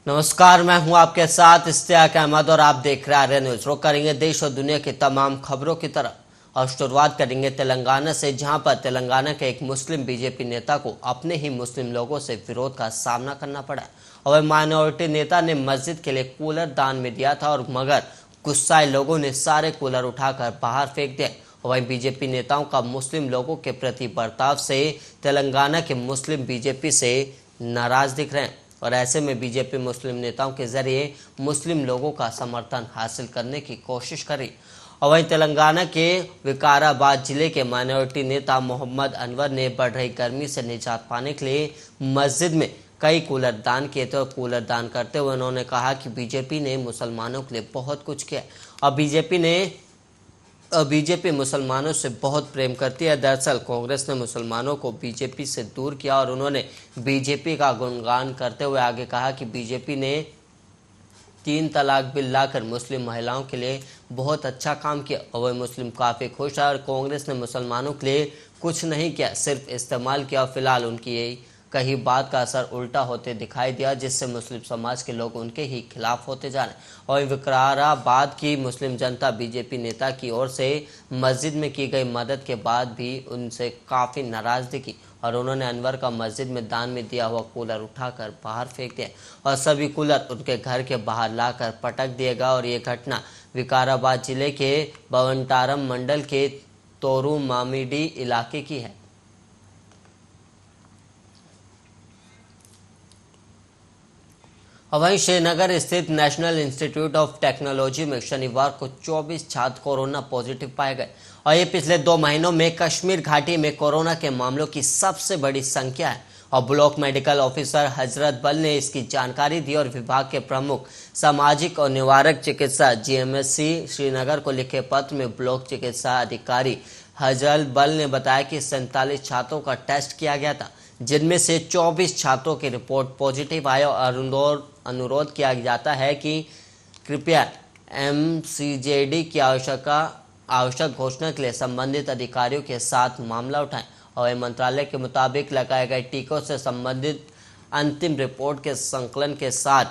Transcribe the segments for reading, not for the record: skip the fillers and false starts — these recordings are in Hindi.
नमस्कार, मैं हूं आपके साथ इश्तियाक अहमद और आप देख रहे हैं आर्या न्यूज। रुक करेंगे देश और दुनिया की तमाम खबरों की तरफ और शुरुआत करेंगे तेलंगाना से, जहां पर तेलंगाना के एक मुस्लिम बीजेपी नेता को अपने ही मुस्लिम लोगों से विरोध का सामना करना पड़ा और माइनॉरिटी नेता ने मस्जिद के लिए कूलर दान में दिया था और मगर गुस्साए लोगों ने सारे कूलर उठाकर बाहर फेंक दिए। वहीं बीजेपी नेताओं का मुस्लिम लोगों के प्रति बर्ताव से तेलंगाना के मुस्लिम बीजेपी से नाराज दिख रहे हैं और ऐसे में बीजेपी मुस्लिम नेताओं के जरिए मुस्लिम लोगों का समर्थन हासिल करने की कोशिश करी। और वहीं तेलंगाना के विकाराबाद जिले के माइनॉरिटी नेता मोहम्मद अनवर ने बढ़ रही गर्मी से निजात पाने के लिए मस्जिद में कई कूलर दान किए थे और कूलर दान करते हुए उन्होंने कहा कि बीजेपी ने मुसलमानों के लिए बहुत कुछ किया और बीजेपी मुसलमानों से बहुत प्रेम करती है। दरअसल कांग्रेस ने मुसलमानों को बीजेपी से दूर किया और उन्होंने बीजेपी का गुणगान करते हुए आगे कहा कि बीजेपी ने 3 तलाक बिल लाकर मुस्लिम महिलाओं के लिए बहुत अच्छा काम किया और वह मुस्लिम काफ़ी खुश है और कांग्रेस ने मुसलमानों के लिए कुछ नहीं किया, सिर्फ इस्तेमाल किया। फिलहाल उनकी यही कही बात का असर उल्टा होते दिखाई दिया, जिससे मुस्लिम समाज के लोग उनके ही खिलाफ होते जा रहे हैं। और विकाराबाद की मुस्लिम जनता बीजेपी नेता की ओर से मस्जिद में की गई मदद के बाद भी उनसे काफ़ी नाराज दिखी और उन्होंने अनवर का मस्जिद में दान में दिया हुआ कूलर उठाकर बाहर फेंक दिया और सभी कूलर उनके घर के बाहर लाकर पटक दिएगा। और ये घटना विकाराबाद जिले के बवंटारम मंडल के तोरू मामिडी इलाके की है। वहीं श्रीनगर स्थित नेशनल इंस्टीट्यूट ऑफ टेक्नोलॉजी में शनिवार को 24 छात्र कोरोना पॉजिटिव पाए गए और ये पिछले 2 महीनों में कश्मीर घाटी में कोरोना के मामलों की सबसे बड़ी संख्या है। और ब्लॉक मेडिकल ऑफिसर हजरत बल ने इसकी जानकारी दी और विभाग के प्रमुख सामाजिक और निवारक चिकित्सा जीएमएससी श्रीनगर को लिखे पत्र में ब्लॉक चिकित्सा अधिकारी हजरत बल ने बताया कि 47 छात्रों का टेस्ट किया गया था, जिनमें से 24 छात्रों की रिपोर्ट पॉजिटिव आई और अनुरोध किया जाता है कि कृपया एमसीजेडी की आवश्यक घोषणा के लिए संबंधित अधिकारियों के साथ मामला उठाएं। और मंत्रालय के मुताबिक लगाए गए टीकों से संबंधित अंतिम रिपोर्ट के संकलन के साथ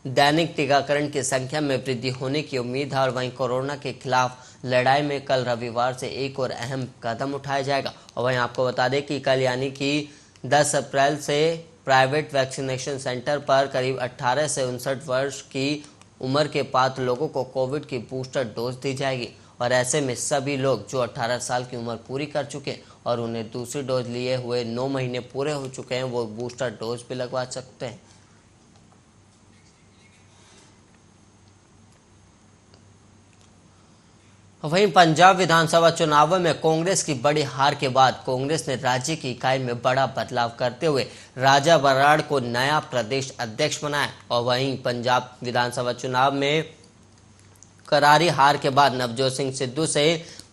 दैनिक टीकाकरण की संख्या में वृद्धि होने की उम्मीद है। और वहीं कोरोना के खिलाफ लड़ाई में कल रविवार से एक और अहम कदम उठाया जाएगा। और वहीं आपको बता दें कि कल यानी कि 10 अप्रैल से प्राइवेट वैक्सीनेशन सेंटर पर करीब 18 से 59 वर्ष की उम्र के पात्र लोगों को कोविड की बूस्टर डोज दी जाएगी। और ऐसे में सभी लोग जो 18 साल की उम्र पूरी कर चुके हैं और उन्हें दूसरी डोज लिए हुए 9 महीने पूरे हो चुके हैं, वो बूस्टर डोज भी लगवा सकते हैं। वहीं पंजाब विधानसभा चुनावों में कांग्रेस की बड़ी हार के बाद कांग्रेस ने राज्य की इकाई में बड़ा बदलाव करते हुए राजा बराड़ को नया प्रदेश अध्यक्ष बनाया। और वहीं पंजाब विधानसभा चुनाव में करारी हार के बाद नवजोत सिंह सिद्धू से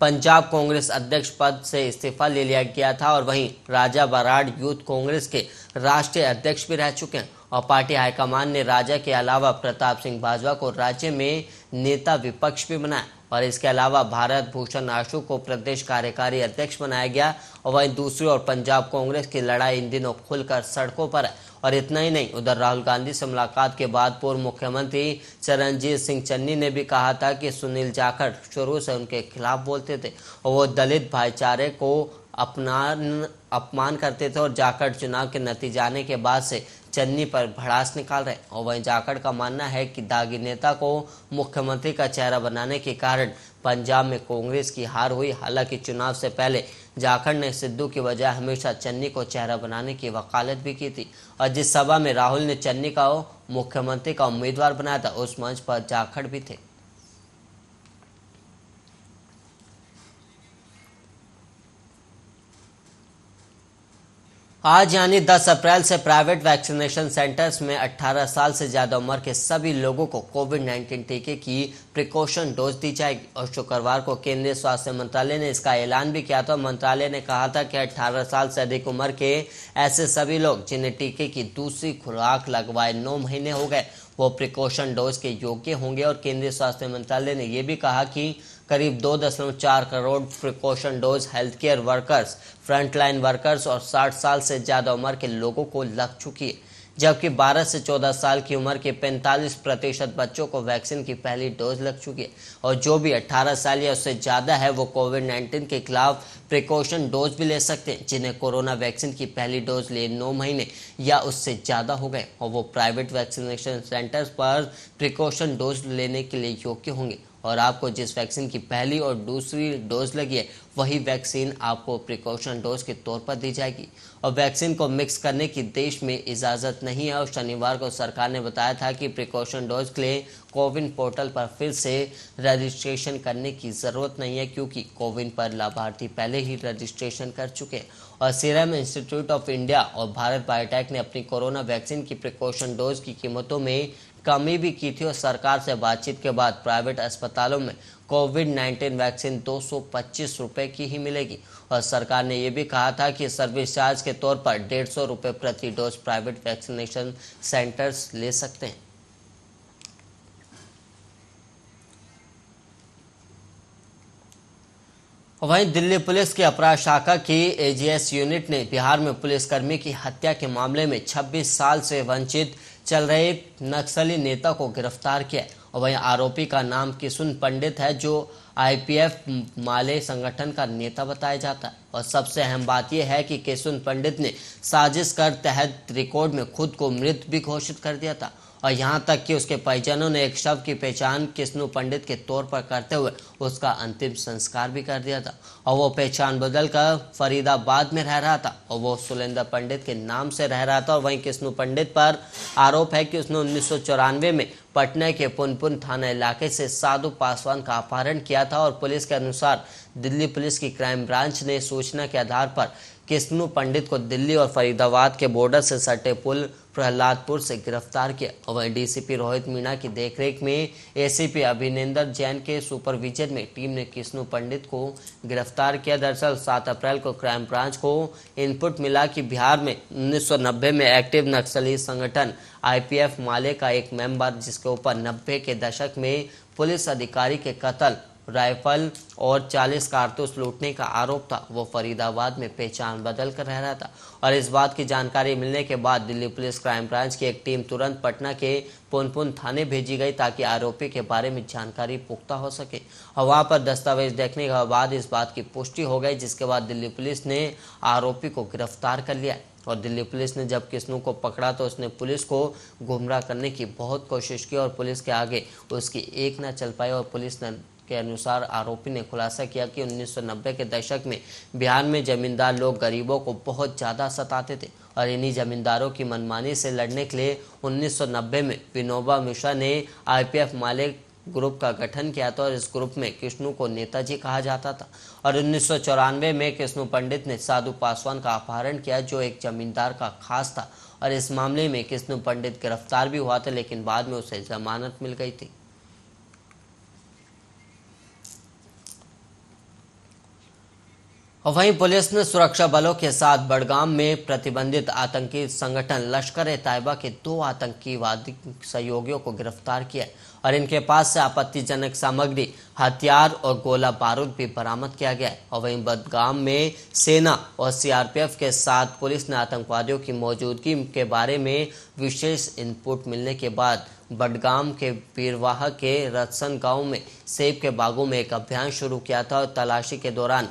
पंजाब कांग्रेस अध्यक्ष पद से इस्तीफा ले लिया गया था और वहीं राजा बराड़ यूथ कांग्रेस के राष्ट्रीय अध्यक्ष भी रह चुके हैं। और पार्टी हाईकमान ने राजा के अलावा प्रताप सिंह बाजवा को राज्य में नेता विपक्ष भी बनाया और इसके अलावा भारत भूषण आशु को प्रदेश कार्यकारी अध्यक्ष बनाया गया। और वहीं दूसरी ओर पंजाब कांग्रेस की लड़ाई इन दिनों खुलकर सड़कों पर है। और इतना ही नहीं, उधर राहुल गांधी से मुलाकात के बाद पूर्व मुख्यमंत्री चरणजीत सिंह चन्नी ने भी कहा था कि सुनील जाखड़ शुरू से उनके खिलाफ बोलते थे और वो दलित भाईचारे को अपमान करते थे और जाखड़ चुनाव के नतीजे आने के बाद से चन्नी पर भड़ास निकाल रहे। और वहीं जाखड़ का मानना है कि दागी नेता को मुख्यमंत्री का चेहरा बनाने के कारण पंजाब में कांग्रेस की हार हुई। हालांकि चुनाव से पहले जाखड़ ने सिद्धू की बजाय हमेशा चन्नी को चेहरा बनाने की वकालत भी की थी और जिस सभा में राहुल ने चन्नी का मुख्यमंत्री का उम्मीदवार बनाया था, उस मंच पर जाखड़ भी थे। आज यानी 10 अप्रैल से प्राइवेट वैक्सीनेशन सेंटर्स में 18 साल से ज्यादा उम्र के सभी लोगों को कोविड-19 टीके की प्रिकॉशन डोज दी जाएगी। और शुक्रवार को केंद्रीय स्वास्थ्य मंत्रालय ने इसका ऐलान भी किया था। मंत्रालय ने कहा था कि 18 साल से अधिक उम्र के ऐसे सभी लोग जिन्हें टीके की दूसरी खुराक लगवाए 9 महीने हो गए, वो प्रिकॉशन डोज के योग्य होंगे। और केंद्रीय स्वास्थ्य मंत्रालय ने यह भी कहा कि करीब 2.4 crore precaution dose health care workers, frontline workers और 60 साल से ज़्यादा उम्र के लोगों को लग चुकी है। जबकि 12 से 14 साल की उम्र के 45% बच्चों को वैक्सीन की पहली डोज लग चुकी है और जो भी 18 साल या उससे ज़्यादा है वो कोविड-19 के खिलाफ प्रिकॉशन डोज भी ले सकते हैं, जिन्हें कोरोना वैक्सीन की पहली डोज लिए 9 महीने या उससे ज़्यादा हो गए और वो प्राइवेट वैक्सीनेशन सेंटर्स पर प्रिकॉशन डोज लेने के लिए योग्य होंगे। और आपको जिस वैक्सीन की पहली और दूसरी डोज लगी है वही वैक्सीन आपको प्रिकॉशन डोज के तौर पर दी जाएगी और वैक्सीन को मिक्स करने की देश में इजाज़त नहीं है। और शनिवार को सरकार ने बताया था कि प्रिकॉशन डोज के लिए कोविन पोर्टल पर फिर से रजिस्ट्रेशन करने की ज़रूरत नहीं है, क्योंकि कोविन पर लाभार्थी पहले ही रजिस्ट्रेशन कर चुके हैं। और सीरम इंस्टीट्यूट ऑफ इंडिया और भारत बायोटेक ने अपनी कोरोना वैक्सीन की प्रिकॉशन डोज की कीमतों में कमी भी की थी और सरकार से बातचीत के बाद प्राइवेट अस्पतालों में कोविड-19 वैक्सीन 225 रुपये की ही मिलेगी। और सरकार ने यह भी कहा था कि सर्विस चार्ज के तौर पर 150 रुपये प्रति डोज प्राइवेट वैक्सीनेशन सेंटर्स ले सकते हैं। वहीं दिल्ली पुलिस की अपराध शाखा की एजीएस यूनिट ने बिहार में पुलिसकर्मी की हत्या के मामले में 26 साल से वंचित चल रहे नक्सली नेता को गिरफ्तार किया और वहीं आरोपी का नाम किशुन पंडित है, जो आईपीएफ माले संगठन का नेता बताया जाता है। और सबसे अहम बात यह है कि किशुन पंडित ने साजिश कर तहत रिकॉर्ड में खुद को मृत भी घोषित कर दिया था और यहां तक कि उसके परिजनों ने एक शव की पहचान किशुन पंडित के तौर पर करते हुए उसका अंतिम संस्कार भी कर दिया था और वो पहचान बदल कर फरीदाबाद में रह रहा था और वो सुलेंद्र पंडित के नाम से रह रहा था। और वहीं किशुन पंडित पर आरोप है कि उसने 1994 में पटना के पुनपुन थाना इलाके से साधु पासवान का अपहरण किया था और पुलिस के अनुसार दिल्ली पुलिस की क्राइम ब्रांच ने सूचना के आधार पर किशुन पंडित को दिल्ली और फरीदाबाद के बॉर्डर से सटे पुल प्रहलादपुर से गिरफ्तार किया और वहीं डीसीपी रोहित मीणा की देखरेख में एसीपी अभिनंदन जैन के सुपरविजन में टीम ने किशुन पंडित को गिरफ्तार किया। दरअसल 7 अप्रैल को क्राइम ब्रांच को इनपुट मिला कि बिहार में 1990 में एक्टिव नक्सली संगठन आईपीएफ माले का एक मेंबर, जिसके ऊपर 90 के दशक में पुलिस अधिकारी के कत्ल, राइफल और 40 कारतूस लूटने का आरोप था, वो फरीदाबाद में पहचान बदल कर रह रहा था। और इस बात की जानकारी मिलने के बाद दिल्ली पुलिस क्राइम ब्रांच की एक टीम तुरंत पटना के पुनपुन थाने भेजी गई ताकि आरोपी के बारे में जानकारी पुख्ता हो सके और वहां पर दस्तावेज देखने के बाद इस बात की पुष्टि हो गई, जिसके बाद दिल्ली पुलिस ने आरोपी को गिरफ्तार कर लिया। और दिल्ली पुलिस ने जब किशुन को पकड़ा तो उसने पुलिस को गुमराह करने की बहुत कोशिश की और पुलिस के आगे उसकी एक न चल पाई। और पुलिस के अनुसार आरोपी ने खुलासा किया कि 1990 के दशक में बिहार में जमींदार लोग गरीबों को बहुत ज़्यादा सताते थे और इन्हीं जमींदारों की मनमानी से लड़ने के लिए 1990 में विनोबा मिश्रा ने आईपीएफ माले ग्रुप का गठन किया था और इस ग्रुप में किशुन को नेताजी कहा जाता था। और 1994 में किशुन पंडित ने साधु पासवान का अपहरण किया, जो एक जमींदार का खास था और इस मामले में किशुन पंडित गिरफ्तार भी हुआ था, लेकिन बाद में उसे जमानत मिल गई थी। और वहीं पुलिस ने सुरक्षा बलों के साथ बडगाम में प्रतिबंधित आतंकी संगठन लश्कर-ए-तैयबा के 2 आतंकवादी सहयोगियों को गिरफ्तार किया और इनके पास से आपत्तिजनक सामग्री, हथियार और गोला बारूद भी बरामद किया गया है। और वहीं बडगाम में सेना और सीआरपीएफ के साथ पुलिस ने आतंकवादियों की मौजूदगी के बारे में विशेष इनपुट मिलने के बाद बडगाम के पीरवाह के रतसन गांव में सेब के बागों में एक अभियान शुरू किया था और तलाशी के दौरान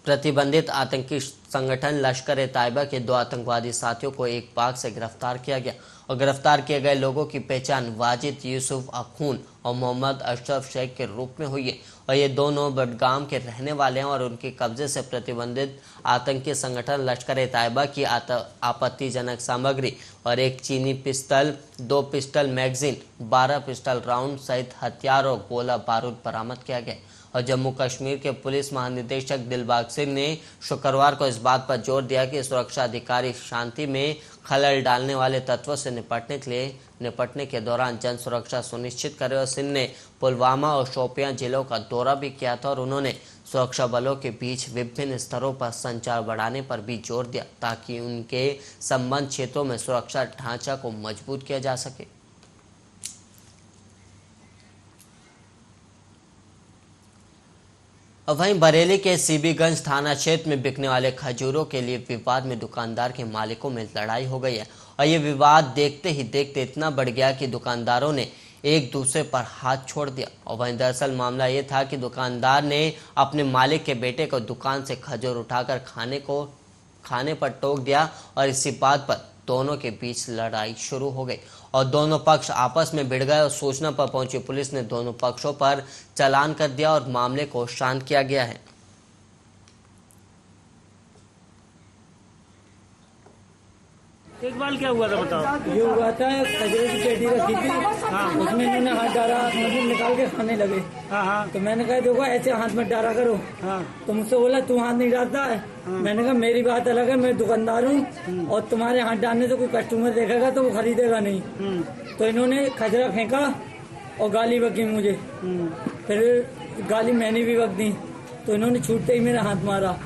प्रतिबंधित आतंकी संगठन लश्कर-ए-तैयबा के 2 आतंकवादी साथियों को एक बाग से गिरफ्तार किया गया और गिरफ्तार किए गए लोगों की पहचान वाजिद यूसुफ अखून और मोहम्मद अशरफ शेख के रूप में हुई है और ये दोनों बडगाम के रहने वाले हैं और उनके कब्जे से प्रतिबंधित आतंकी संगठन लश्कर-ए-तैयबा की आपत्तिजनक सामग्री और एक चीनी pistol, 2 pistol magazine, 12 pistol round सहित हथियार और गोला बारूद बरामद किया गया। और जम्मू कश्मीर के पुलिस महानिदेशक दिलबाग सिंह ने शुक्रवार को इस बात पर जोर दिया कि सुरक्षा अधिकारी शांति में खलल डालने वाले तत्वों से निपटने के दौरान जन सुरक्षा सुनिश्चित करें। और सिंह ने पुलवामा और शोपियां जिलों का दौरा भी किया था और उन्होंने सुरक्षा बलों के बीच विभिन्न स्तरों पर संचार बढ़ाने पर भी जोर दिया ताकि उनके संबंध क्षेत्रों में सुरक्षा ढांचा को मजबूत किया जा सके। वहीं बरेली के सीबीगंज थाना क्षेत्र में बिकने वाले खजूरों के लिए विवाद में दुकानदार के मालिकों में लड़ाई हो गई है और ये विवाद देखते ही देखते इतना बढ़ गया कि दुकानदारों ने एक दूसरे पर हाथ छोड़ दिया। और वहीं दरअसल मामला ये था कि दुकानदार ने अपने मालिक के बेटे को दुकान से खजूर उठाकर खाने पर टोक दिया और इसी बात पर दोनों के बीच लड़ाई शुरू हो गई और दोनों पक्ष आपस में भिड़ गए और सूचना पर पहुंची पुलिस ने दोनों पक्षों पर चालान कर दिया और मामले को शांत किया गया है। एक बार क्या हुआ था बताओ। ये हुआ था, खजूर की पेटी रखी थी। हाँ। उसमें इन्होंने हाथ डाला, मतलब निकाल के खाने लगे। हाँ। तो मैंने कहा देखो ऐसे हाथ मत डाला करो। हाँ। तो मुझसे बोला तू हाथ नहीं डालता है। मैंने कहा मेरी बात अलग है, मैं दुकानदार हूँ और तुम्हारे हाथ डालने से कोई कस्टमर देखेगा तो वो खरीदेगा नहीं। तो इन्होंने खजरा फेंका और गाली बकी मुझे। फिर गाली मैंने भी बक दी तो इन्होंने छूटते ही मेरा हाथ मारा।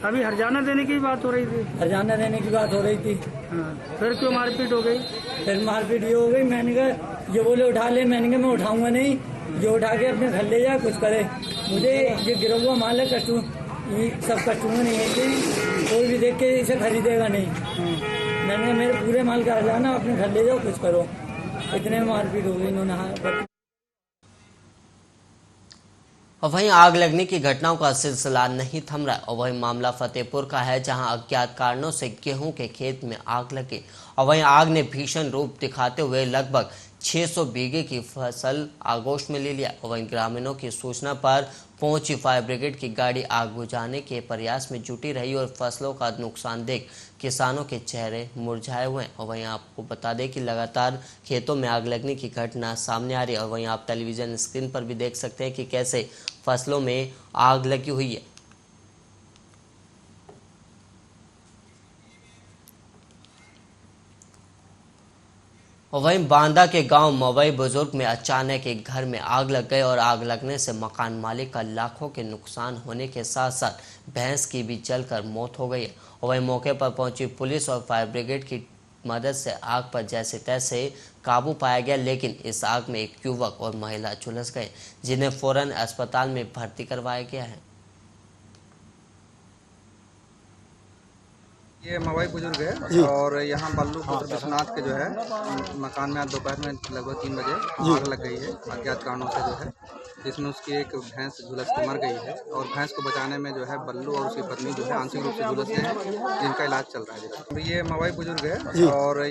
अभी हरजाना देने की बात हो रही थी। हरजाना देने की बात हो रही थी। हाँ। फिर क्यों मारपीट हो गई। फिर मारपीट ये हो गई। मैंने कहा ये बोले उठा ले, मैंने कहा मैं उठाऊंगा नहीं, ये उठा के अपने घर ले जाए कुछ करे। मुझे ये गिरा हुआ माल है, ये सब कस्टमर नहीं है कि कोई भी देख के इसे खरीदेगा नहीं। मैंने कहा मेरे पूरे माल का हरजाना अपने घर ले जाओ कुछ करो। इतने में मारपीट हो गई इन्होंने। और वहीं आग लगने की घटनाओं का सिलसिला नहीं थम रहा और वहीं मामला फतेहपुर का है, जहां अज्ञात कारणों से गेहूं के खेत में आग लगी और वहीं आग ने भीषण रूप दिखाते हुए लगभग 600 बीघे की फसल आगोश में ले लिया। और वहीं ग्रामीणों की सूचना पर पहुंची फायर ब्रिगेड की गाड़ी आग बुझाने के प्रयास में जुटी रही और फसलों का नुकसान देख किसानों के चेहरे मुरझाए हुए हैं। और वहीं आपको बता दें कि लगातार खेतों में आग लगने की घटना सामने आ रही है और वहीं आप टेलीविजन स्क्रीन पर भी देख सकते हैं कि कैसे फसलों में आग लगी हुई है। और वहीं बांदा के गांव मवई बुजुर्ग में अचानक एक घर में आग लग गई और आग लगने से मकान मालिक का लाखों के नुकसान होने के साथ साथ भैंस की भी जलकर मौत हो गई है। और वहीं मौके पर पहुंची पुलिस और फायर ब्रिगेड की मदद से आग पर जैसे तैसे काबू पाया गया, लेकिन इस आग में एक युवक और महिला झुलस गए जिन्हें फौरन अस्पताल में भर्ती करवाया गया है। ये मवई बुजुर्ग है और यहाँ बल्लू पुत्र विश्वनाथ के जो है मकान में आज दोपहर में लगभग 3 बजे आग लग गई है अज्ञात कारणों से जो है, जिसमें उसकी एक भैंस झुलस के मर गई है और भैंस को बचाने में जो है बल्लू और उसकी पत्नी जो है आंशिक रूप से झुलस गए हैं, जिनका इलाज चल रहा है। तो ये मवई बुजुर्ग है और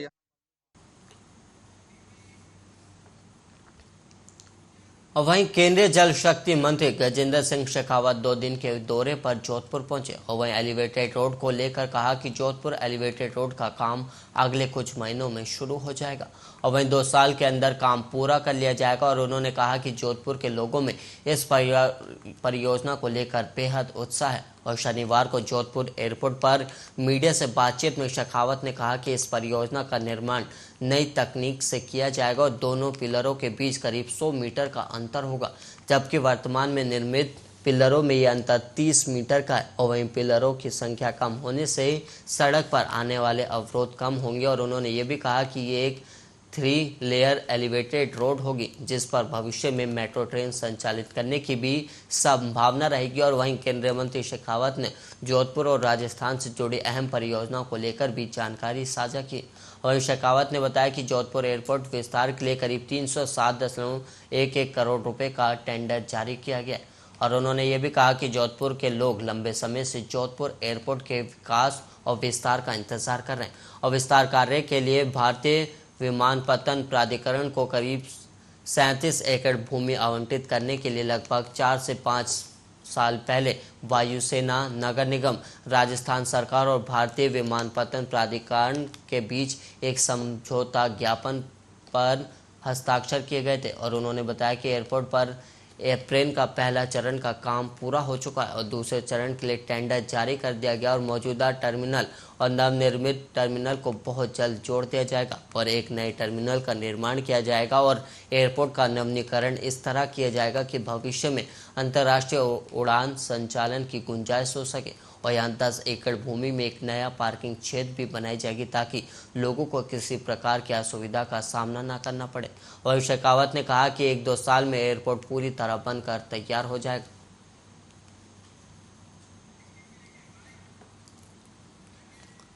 और वहीं केंद्रीय जल शक्ति मंत्री गजेंद्र सिंह शेखावत 2 दिन के दौरे पर जोधपुर पहुंचे और वहीं एलिवेटेड रोड को लेकर कहा कि जोधपुर एलिवेटेड रोड का काम अगले कुछ महीनों में शुरू हो जाएगा और वहीं 2 साल के अंदर काम पूरा कर लिया जाएगा। और उन्होंने कहा कि जोधपुर के लोगों में इस परियोजना को लेकर बेहद उत्साह है। और शनिवार को जोधपुर एयरपोर्ट पर मीडिया से बातचीत में शेखावत ने कहा कि इस परियोजना का निर्माण नई तकनीक से किया जाएगा और दोनों पिलरों के बीच करीब 100 मीटर का अंतर होगा, जबकि वर्तमान में निर्मित पिलरों में ये अंतर 30 मीटर का है। और वहीं पिलरों की संख्या कम होने से सड़क पर आने वाले अवरोध कम होंगे। और उन्होंने ये भी कहा कि ये एक 3 लेयर एलिवेटेड रोड होगी जिस पर भविष्य में मेट्रो ट्रेन संचालित करने की भी संभावना रहेगी। और वहीं केंद्रीय मंत्री शेखावत ने जोधपुर और राजस्थान से जुड़ी अहम परियोजनाओं को लेकर भी जानकारी साझा की। और शेखावत ने बताया कि जोधपुर एयरपोर्ट विस्तार के लिए करीब 307.11 करोड़ रुपए का टेंडर जारी किया गया। और उन्होंने ये भी कहा कि जोधपुर के लोग लंबे समय से जोधपुर एयरपोर्ट के विकास और विस्तार का इंतजार कर रहे हैं और विस्तार कार्य के लिए भारतीय विमानपत्तन प्राधिकरण को करीब 37 एकड़ भूमि आवंटित करने के लिए लगभग 4 से 5 साल पहले वायुसेना, नगर निगम, राजस्थान सरकार और भारतीय विमानपत्तन प्राधिकरण के बीच एक समझौता ज्ञापन पर हस्ताक्षर किए गए थे। और उन्होंने बताया कि एयरपोर्ट पर अप्रैल का पहला चरण का काम पूरा हो चुका है और दूसरे चरण के लिए टेंडर जारी कर दिया गया और मौजूदा टर्मिनल और नवनिर्मित टर्मिनल को बहुत जल्द जोड़ दिया जाएगा और एक नए टर्मिनल का निर्माण किया जाएगा और एयरपोर्ट का नवीनीकरण इस तरह किया जाएगा कि भविष्य में अंतर्राष्ट्रीय उड़ान संचालन की गुंजाइश हो सके। और यहाँ 10 एकड़ भूमि में एक नया पार्किंग क्षेत्र भी बनाई जाएगी ताकि लोगों को किसी प्रकार की असुविधा का सामना न करना पड़े। और शेखावत ने कहा कि 1-2 साल में एयरपोर्ट पूरी तरह बनकर तैयार हो जाएगा।